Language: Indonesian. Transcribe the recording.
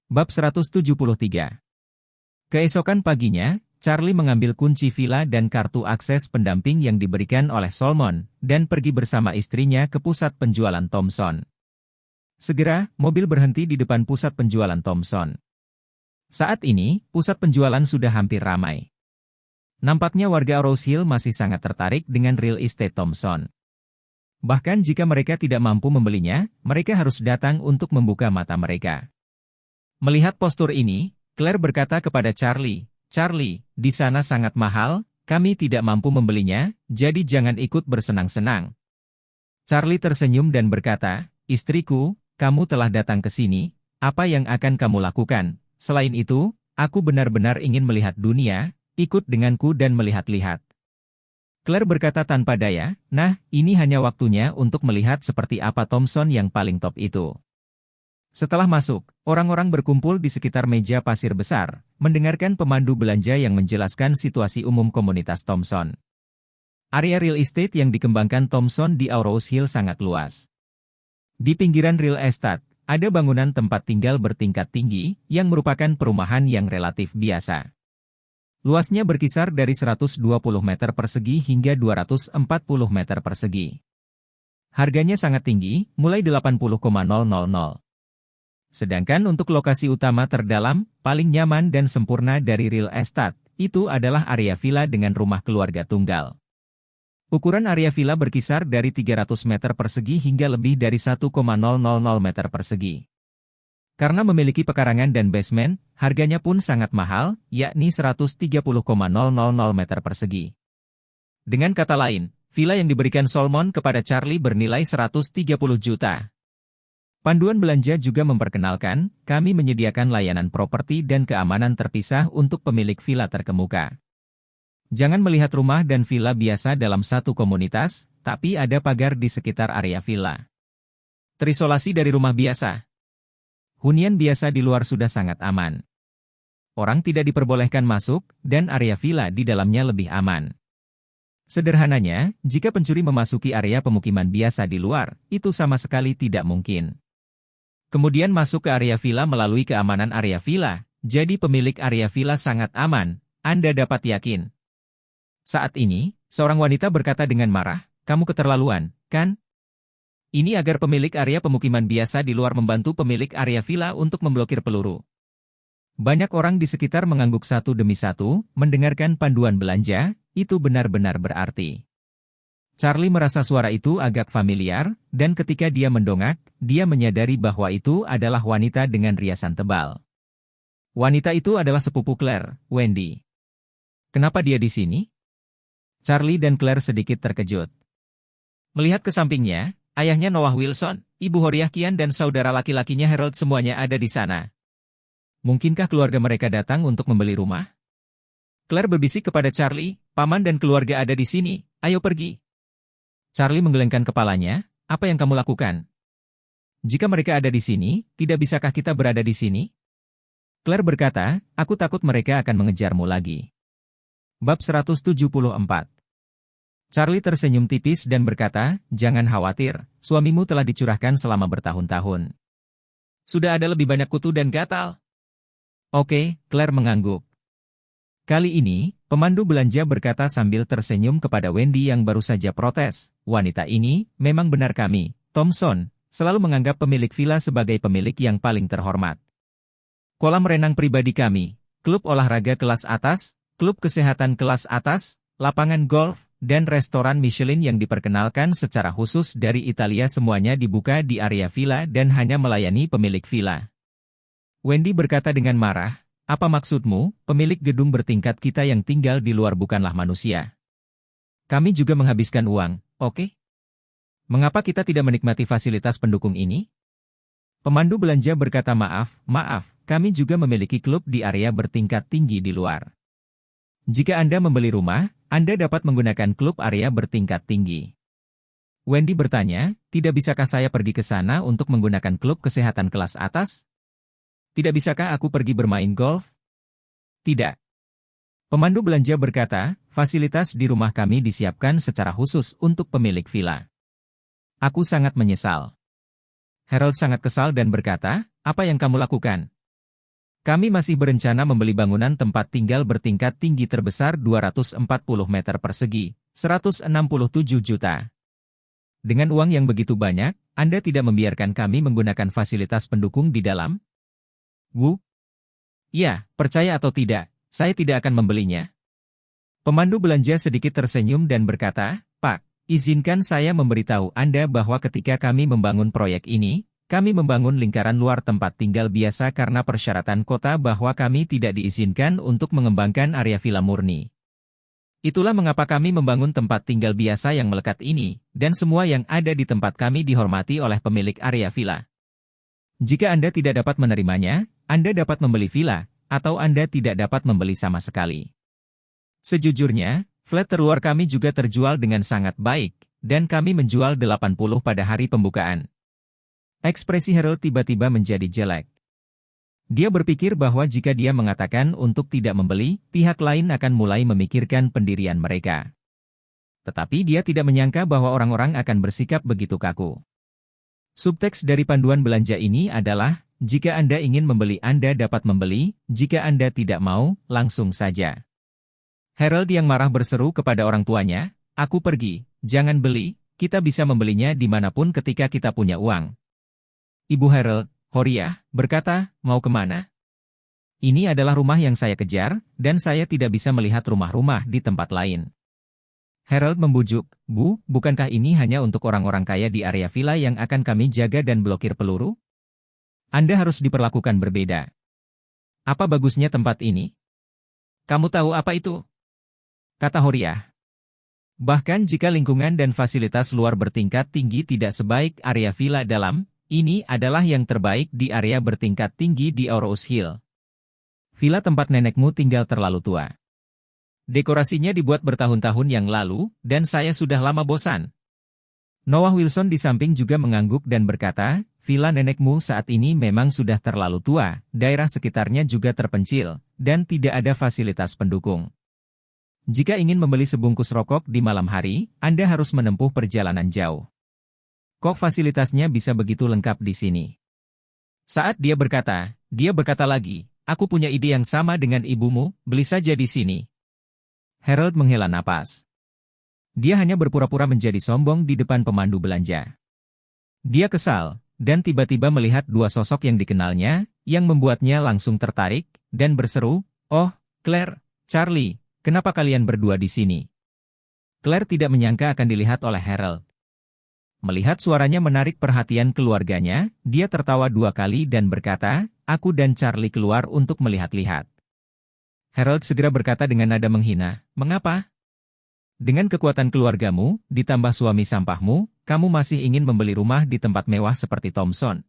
Bab 173. Keesokan paginya, Charlie mengambil kunci villa dan kartu akses pendamping yang diberikan oleh Solomon, dan pergi bersama istrinya ke pusat penjualan Thomson. Segera, mobil berhenti di depan pusat penjualan Thomson. Saat ini, pusat penjualan sudah hampir ramai. Nampaknya warga Rose Hill masih sangat tertarik dengan real estate Thomson. Bahkan jika mereka tidak mampu membelinya, mereka harus datang untuk membuka mata mereka. Melihat postur ini, Claire berkata kepada Charlie, "Charlie, di sana sangat mahal, kami tidak mampu membelinya, jadi jangan ikut bersenang-senang." Charlie tersenyum dan berkata, "Istriku, kamu telah datang ke sini, apa yang akan kamu lakukan? Selain itu, aku benar-benar ingin melihat dunia, ikut denganku dan melihat-lihat." Claire berkata tanpa daya, "Nah, ini hanya waktunya untuk melihat seperti apa Thomson yang paling top itu." Setelah masuk, orang-orang berkumpul di sekitar meja pasir besar, mendengarkan pemandu belanja yang menjelaskan situasi umum komunitas Thomson. Area real estate yang dikembangkan Thomson di Rose Hill sangat luas. Di pinggiran real estate, ada bangunan tempat tinggal bertingkat tinggi, yang merupakan perumahan yang relatif biasa. Luasnya berkisar dari 120 meter persegi hingga 240 meter persegi. Harganya sangat tinggi, mulai 80,000. Sedangkan untuk lokasi utama terdalam, paling nyaman dan sempurna dari real estate, itu adalah area villa dengan rumah keluarga tunggal. Ukuran area villa berkisar dari 300 meter persegi hingga lebih dari 1,000 meter persegi. Karena memiliki pekarangan dan basement, harganya pun sangat mahal, yakni 130,000 meter persegi. Dengan kata lain, villa yang diberikan Solomon kepada Charlie bernilai 130 juta. Panduan belanja juga memperkenalkan, kami menyediakan layanan properti dan keamanan terpisah untuk pemilik villa terkemuka. Jangan melihat rumah dan villa biasa dalam satu komunitas, tapi ada pagar di sekitar area villa. Terisolasi dari rumah biasa. Hunian biasa di luar sudah sangat aman. Orang tidak diperbolehkan masuk, dan area villa di dalamnya lebih aman. Sederhananya, jika pencuri memasuki area pemukiman biasa di luar, itu sama sekali tidak mungkin. Kemudian masuk ke area villa melalui keamanan area villa, jadi pemilik area villa sangat aman, Anda dapat yakin. Saat ini, seorang wanita berkata dengan marah, "Kamu keterlaluan, kan? Ini agar pemilik area pemukiman biasa di luar membantu pemilik area villa untuk memblokir peluru." Banyak orang di sekitar mengangguk satu demi satu, mendengarkan panduan belanja, itu benar-benar berarti. Charlie merasa suara itu agak familiar, dan ketika dia mendongak, dia menyadari bahwa itu adalah wanita dengan riasan tebal. Wanita itu adalah sepupu Claire, Wendy. Kenapa dia di sini? Charlie dan Claire sedikit terkejut. Melihat ke sampingnya, ayahnya Noah Wilson, ibu Horiah Kian dan saudara laki-lakinya Harold semuanya ada di sana. Mungkinkah keluarga mereka datang untuk membeli rumah? Claire berbisik kepada Charlie, "Paman dan keluarga ada di sini, ayo pergi." Charlie menggelengkan kepalanya, "Apa yang kamu lakukan? Jika mereka ada di sini, tidak bisakah kita berada di sini?" Claire berkata, "Aku takut mereka akan mengejarmu lagi." Bab 174. Charlie tersenyum tipis dan berkata, "Jangan khawatir, suamimu telah dicurahkan selama bertahun-tahun. Sudah ada lebih banyak kutu dan gatal." "Oke," Claire mengangguk. Kali ini, pemandu belanja berkata sambil tersenyum kepada Wendy yang baru saja protes, "Wanita ini, memang benar kami, Thomson, selalu menganggap pemilik villa sebagai pemilik yang paling terhormat. Kolam renang pribadi kami, klub olahraga kelas atas, klub kesehatan kelas atas, lapangan golf, dan restoran Michelin yang diperkenalkan secara khusus dari Italia semuanya dibuka di area villa dan hanya melayani pemilik villa." Wendy berkata dengan marah, "Apa maksudmu, pemilik gedung bertingkat kita yang tinggal di luar bukanlah manusia? Kami juga menghabiskan uang, oke? Mengapa kita tidak menikmati fasilitas pendukung ini?" Pemandu belanja berkata, maaf, kami juga memiliki klub di area bertingkat tinggi di luar. Jika Anda membeli rumah, Anda dapat menggunakan klub area bertingkat tinggi." Wendy bertanya, "Tidak bisakah saya pergi ke sana untuk menggunakan klub kesehatan kelas atas? Tidak bisakah aku pergi bermain golf?" "Tidak." Pemandu belanja berkata, "Fasilitas di rumah kami disiapkan secara khusus untuk pemilik villa." "Aku sangat menyesal." Harold sangat kesal dan berkata, "Apa yang kamu lakukan? Kami masih berencana membeli bangunan tempat tinggal bertingkat tinggi terbesar 240 meter persegi, 167 juta. Dengan uang yang begitu banyak, Anda tidak membiarkan kami menggunakan fasilitas pendukung di dalam? Wu? Ya, percaya atau tidak, saya tidak akan membelinya. Pemandu belanja sedikit tersenyum dan berkata, Pak, izinkan saya memberitahu Anda bahwa ketika kami membangun proyek ini, kami membangun lingkaran luar tempat tinggal biasa karena persyaratan kota bahwa kami tidak diizinkan untuk mengembangkan area villa murni. Itulah mengapa kami membangun tempat tinggal biasa yang melekat ini, dan semua yang ada di tempat kami dihormati oleh pemilik area villa. Jika Anda tidak dapat menerimanya, Anda dapat membeli villa, atau Anda tidak dapat membeli sama sekali. Sejujurnya, flat terluar kami juga terjual dengan sangat baik, dan kami menjual 80 pada hari pembukaan. Ekspresi Harold tiba-tiba menjadi jelek. Dia berpikir bahwa jika dia mengatakan untuk tidak membeli, pihak lain akan mulai memikirkan pendirian mereka. Tetapi dia tidak menyangka bahwa orang-orang akan bersikap begitu kaku. Subteks dari panduan belanja ini adalah, jika Anda ingin membeli Anda dapat membeli, jika Anda tidak mau, langsung saja. Harold yang marah berseru kepada orang tuanya, aku pergi, jangan beli, kita bisa membelinya dimanapun ketika kita punya uang. Ibu Harold, Horia, berkata, mau kemana? Ini adalah rumah yang saya kejar, dan saya tidak bisa melihat rumah-rumah di tempat lain. Harold membujuk, Bu, bukankah ini hanya untuk orang-orang kaya di area villa yang akan kami jaga dan blokir peluru? Anda harus diperlakukan berbeda. Apa bagusnya tempat ini? Kamu tahu apa itu? Kata Horia. Bahkan jika lingkungan dan fasilitas luar bertingkat tinggi tidak sebaik area villa dalam, ini adalah yang terbaik di area bertingkat tinggi di Aurous Hill. Villa tempat nenekmu tinggal terlalu tua. Dekorasinya dibuat bertahun-tahun yang lalu, dan saya sudah lama bosan. Noah Wilson di samping juga mengangguk dan berkata, villa nenekmu saat ini memang sudah terlalu tua, daerah sekitarnya juga terpencil, dan tidak ada fasilitas pendukung. Jika ingin membeli sebungkus rokok di malam hari, Anda harus menempuh perjalanan jauh. Kok fasilitasnya bisa begitu lengkap di sini? Saat dia berkata lagi, aku punya ide yang sama dengan ibumu, beli saja di sini. Harold menghela napas. Dia hanya berpura-pura menjadi sombong di depan pemandu belanja. Dia kesal, dan tiba-tiba melihat dua sosok yang dikenalnya, yang membuatnya langsung tertarik, dan berseru, oh, Claire, Charlie, kenapa kalian berdua di sini? Claire tidak menyangka akan dilihat oleh Harold. Melihat suaranya menarik perhatian keluarganya, dia tertawa dua kali dan berkata, aku dan Charlie keluar untuk melihat-lihat. Harold segera berkata dengan nada menghina, mengapa? Dengan kekuatan keluargamu, ditambah suami sampahmu, kamu masih ingin membeli rumah di tempat mewah seperti Thompson.